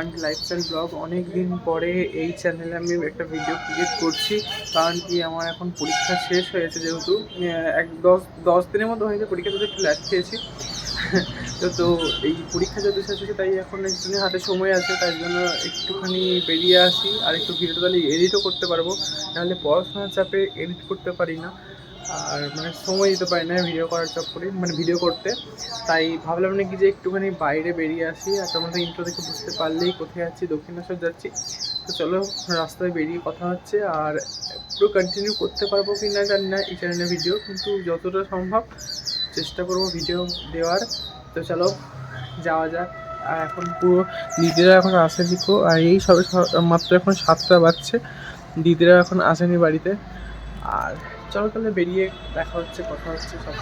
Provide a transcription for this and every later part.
And lifestyle blog. অনেক দিন পরে এই চ্যানেলে আমি একটা ভিডিও ক্রিয়েট করছি, কারণ কি আমার এখন পরীক্ষা শেষ হয়েছে, যেহেতু দশ দিনের মতো হয়েছে পরীক্ষা, তো একটু ল্যাট খেয়েছি। তো এই পরীক্ষা যদি শেষ হয়েছে, তাই এখন একটুখানি হাতে সময় আছে, তাই জন্য একটুখানি বেরিয়ে আসি। আর একটু ভিডিওটা তাহলে এডিটও করতে পারবো, নাহলে পড়াশোনার চাপে এডিট করতে পারি না, আর মানে সময় দিতে পারি না ভিডিও করার চাপ করে, মানে ভিডিও করতে। তাই ভাবলাম নাকি যে একটুখানি বাইরে বেরিয়ে আসি। আর তোমার ইন্ট্রো দেখে বুঝতে পারলেই কোথায় যাচ্ছি, দক্ষিণেশ্বর যাচ্ছি। তো চলো রাস্তায় বেরিয়ে কথা হচ্ছে। আর পুরো কন্টিনিউ করতে পারবো কি না জানি না এই চ্যানেলের ভিডিও, কিন্তু যতটা সম্ভব চেষ্টা করবো ভিডিও দেওয়ার। তো চলো যাওয়া যাক। আর এখন পুরো দিদিরা এখন আসেনি, আর এই সবে মাত্র এখন 7টা বাজছে, দিদিরা এখন আসেনি বাড়িতে। আর চলো তাহলে বেরিয়ে দেখা হচ্ছে, কথা হচ্ছে সব।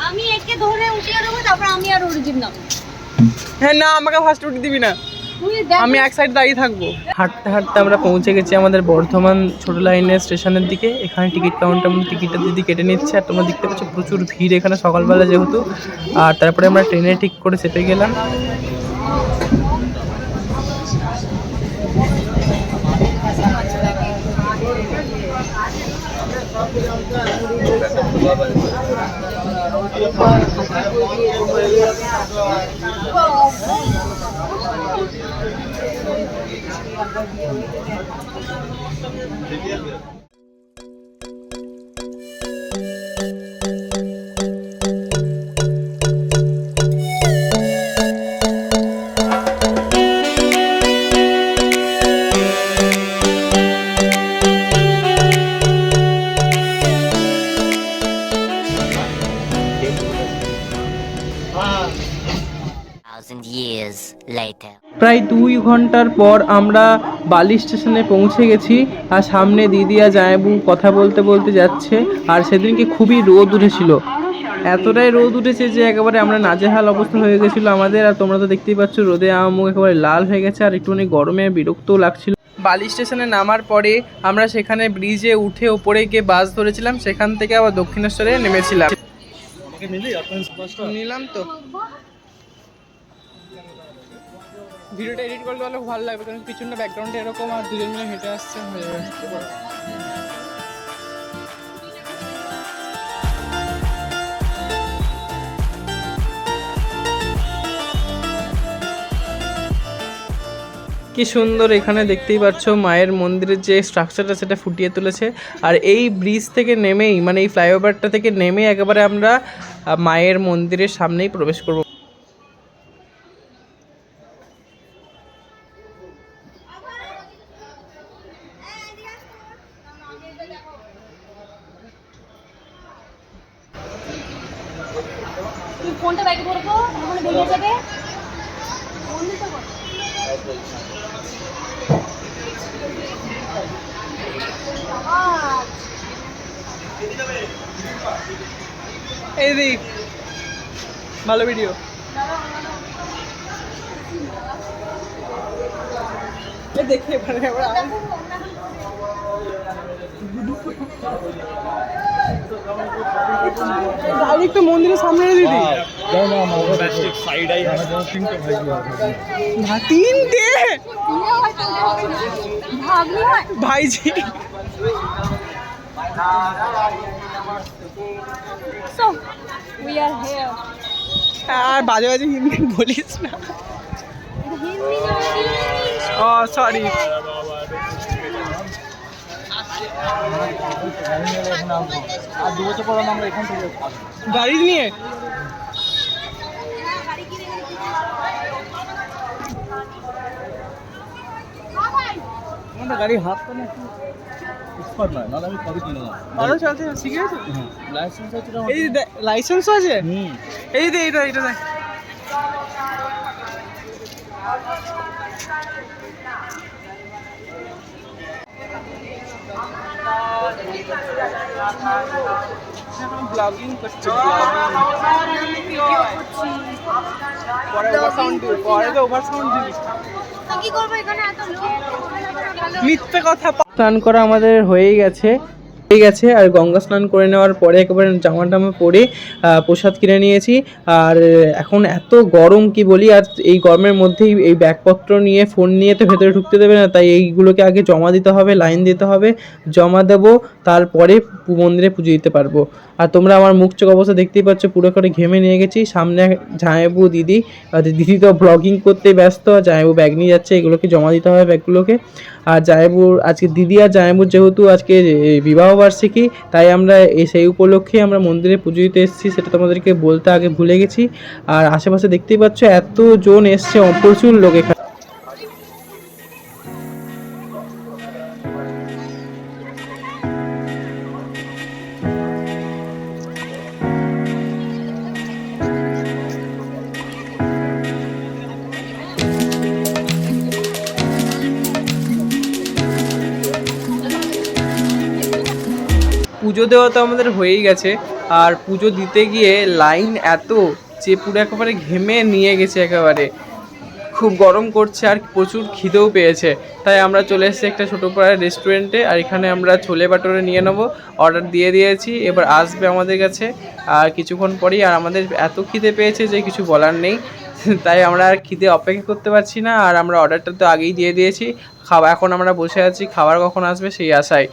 আমি একে ধরে উঠিয়ে দেবো, তারপর আমি আর অরিজিৎ নাম। হ্যাঁ না, আমাকে ফার্স্ট উঠে দিবি না, আমি এক সাইড দাঁড়িয়ে থাকবো। হাঁটতে হাঁটতে আমরা পৌঁছে গেছি আমাদের বর্ধমান ছোট লাইনের স্টেশনের দিকে। এখানে টিকিট কাউন্টার টিকিটটা দিদি কেটে নিচ্ছে। আর তোমরা দেখতে পাচ্ছ প্রচুর ভিড় এখানে সকালবেলা যেহেতু। আর তারপরে আমরা ট্রেনে ঠিক করে চেপে গেলাম। প্রায় 2 ঘন্টার পর আমরা বালি স্টেশনে পৌঁছে গেছি। আর সামনে দিদি আর জামাইবু কথা বলতে বলতে যাচ্ছে। আর সেদিনকে খুবই রোদ উঠেছিল, এতটাই রোদ উঠেছে যে একেবারে আমরা নাজেহাল অবস্থা হয়ে গেছিলো আমাদের। আর তোমরা তো দেখতেই পাচ্ছ রোদে আমার মুখ একেবারে লাল হয়ে গেছে, আর একটুখানি গরমে বিরক্তও লাগছিল। বালি স্টেশনে নামার পরে আমরা সেখানে ব্রিজে উঠে ওপরে গিয়ে বাস ধরেছিলাম, সেখান থেকে আবার দক্ষিণেশ্বরে নেমেছিলাম। নিলাম তো। ভিডিওটা এডিট করতে হলে ভালো লাগবে, কারণ পিছনটা ব্যাকগ্রাউন্ডে এরকম আর দুজন মিলে হেঁটে আসছে, হয়ে যাবে। কি সুন্দর এখানে দেখতেই পাচ্ছ মায়ের মন্দিরের যে স্ট্রাকচারটা সেটা ফুটিয়ে তুলেছে। আর এই ব্রিজ থেকে নেমেই, মানে এই ফ্লাইওভারটা থেকে নেমেই একেবারে আমরা মায়ের মন্দিরের সামনেই প্রবেশ করব। ফোনটা ব্যাগে ধরবো, ওখানে বেরিয়ে যাবে। এই দিক ভালো ভিডিও। দেখে ডাইরেক্ট মন্দিরের সামনে দিদি। তিনটে ভাইজি। So, we are here. আর বাজে বাজে হিন্দি বলিস না। ও সরি। আর 2 বছর পর আমরা এখান থেকে গাড়ি নিয়ে গাড়ি হাতটা না এক্সপার্ট নয়, নাহলে আমি কবে কিনে না। ভালো চলছে, শিখে গেছো? লাইসেন্স আছে? এই লাইসেন্স আছে? এই দে, এটা এটা দেখ। ব্লগিং করছি, মিথ্যে কথা। স্নান করা আমাদের হয়ে গেছে। হয়ে গেছে। আর গঙ্গা স্নান করে নেওয়ার পরে একেবারে জামা টামা পরে প্রসাদ কিনে নিয়েছি। আর এখন এত গরম কি বলি, আর এই গরমের মধ্যেই এই ব্যাগপত্র নিয়ে ফোন নিয়ে তো ভেতরে ঢুকতে দেবে না, তাই এইগুলোকে আগে জমা দিতে হবে, লাইন দিতে হবে, জমা দেবো, তারপরে মন্দিরে পুজো দিতে পারবো। আর তোমরা আমার মুখ চোখ অবস্থা দেখতেই পাচ্ছ, পুরো করে ঘেমে নিয়ে গেছি। সামনে জামাইবু দিদি, আর দিদি তো ব্লগিং করতে ব্যস্ত, আর জামাইবু ব্যাগ নিয়ে যাচ্ছে, এগুলোকে জমা দিতে হবে ব্যাগগুলোকে। আর জামাইবুর আজকে দিদি আর জামাইবুর যেহেতু আজকে বিবাহবার্ষিকী, তাই আমরা সেই উপলক্ষে আমরা মন্দিরে পুজো দিতে এসেছি, সেটা তোমাদেরকে বলতে আগে ভুলে গেছি। আর আশেপাশে দেখতেই পাচ্ছ এতজন এসছে, প্রচুর লোক এখানে। পুজো দেওয়া তো আমাদের হয়েই গেছে, আর পুজো দিতে গিয়ে লাইন এত যে পুরো একেবারে ঘেমে নিয়ে গেছে, একেবারে খুব গরম করছে আর প্রচুর খিদেও পেয়েছে। তাই আমরা চলে এসেছি একটা ছোটো পাড়ার রেস্টুরেন্টে, আর এখানে আমরা ছোলে বাটোরে নিয়ে নেবো, অর্ডার দিয়ে দিয়েছি, এবার আসবে আমাদের কাছে আর কিছুক্ষণ পরেই। আর আমাদের এত খিদে পেয়েছে যে কিছু বলার নেই, তাই আমরা আর খিদে অপেক্ষা করতে পারছি না। আর আমরা অর্ডারটা তো আগেই দিয়ে দিয়েছি, এখন আমরা বসে আছি খাবার কখন আসবে সেই আশায়।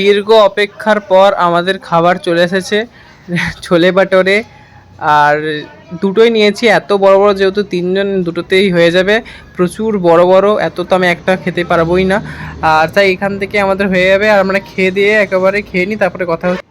দীর্ঘ অপেক্ষার পর আমাদের খাবার চলে এসেছে, ছোলে বাটোরে। আর দুটোই নিয়েছি, এত বড় বড়, যেহেতু তিনজন দুটোতেই হয়ে যাবে, প্রচুর বড় বড়, এত তো আমি একটা খেতে পারবোই না। আর তাই এখান থেকে আমাদের হয়ে যাবে, আর আমরা খেয়ে দিয়ে একেবারে খেয়ে নিই, তারপরে কথা হচ্ছে।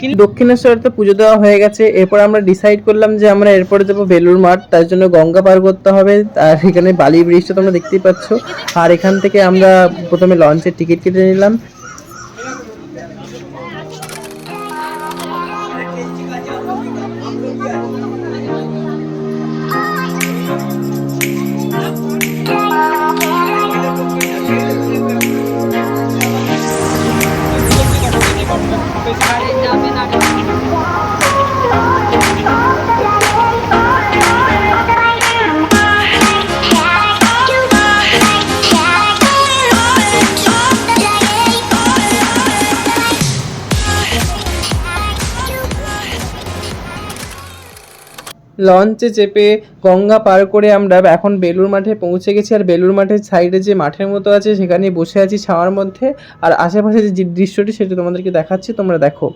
কিন্তু দক্ষিণেশ্বরে তো পুজো দেওয়া হয়ে গেছে, এরপর আমরা ডিসাইড করলাম যে আমরা এরপরে যাবো বেলুড় মাঠ, তার জন্য গঙ্গা পার করতে হবে। আর এখানে বালি ব্রিজটা তোমরা দেখতেই পাচ্ছ। আর এখান থেকে আমরা প্রথমে লঞ্চের টিকিট কেটে নিলাম। লঞ্চে চেপে গঙ্গা পার করে আমরা এখন বেলুড় মাঠে পৌঁছে গেছি। আর বেলুড় মাঠের সাইডে যে মাঠের মতো আছে, সেখানে বসে আছি ছাওয়ার মধ্যে। আর আশেপাশে যে দৃশ্যটি সেটা তোমাদেরকে দেখাচ্ছি, তোমরা দেখো।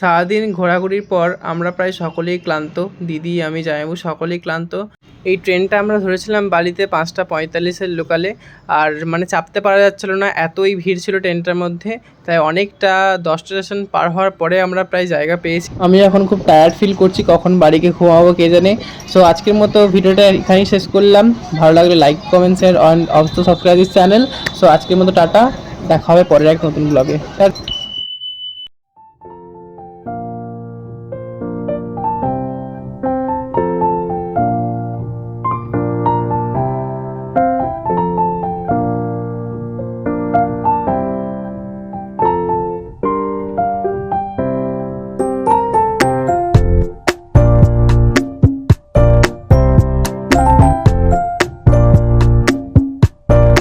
সারাদিন ঘোরাঘুরির পর আমরা প্রায় সকলেই ক্লান্ত, দিদি, আমি, জামাইবাবু সকলেই ক্লান্ত। এই ট্রেনটা আমরা ধরেছিলাম বালিতে 5:45 লোকালে, আর মানে চাপতে পারা যাচ্ছিলো না, এতই ভিড় ছিল ট্রেনটার মধ্যে। তাই অনেকটা 10টা স্টেশন পার হওয়ার পরে আমরা প্রায় জায়গা পেয়েছি। আমি এখন খুব টায়ার্ড ফিল করছি, কখন বাড়িকে ঘুমাবো কে জানে। সো আজকের মতো ভিডিওটা এখানেই শেষ করলাম। ভালো লাগলে like, comment, share and also subscribe this channel. So আজকের মতো টাটা, দেখা হবে পরের এক নতুন ব্লগে।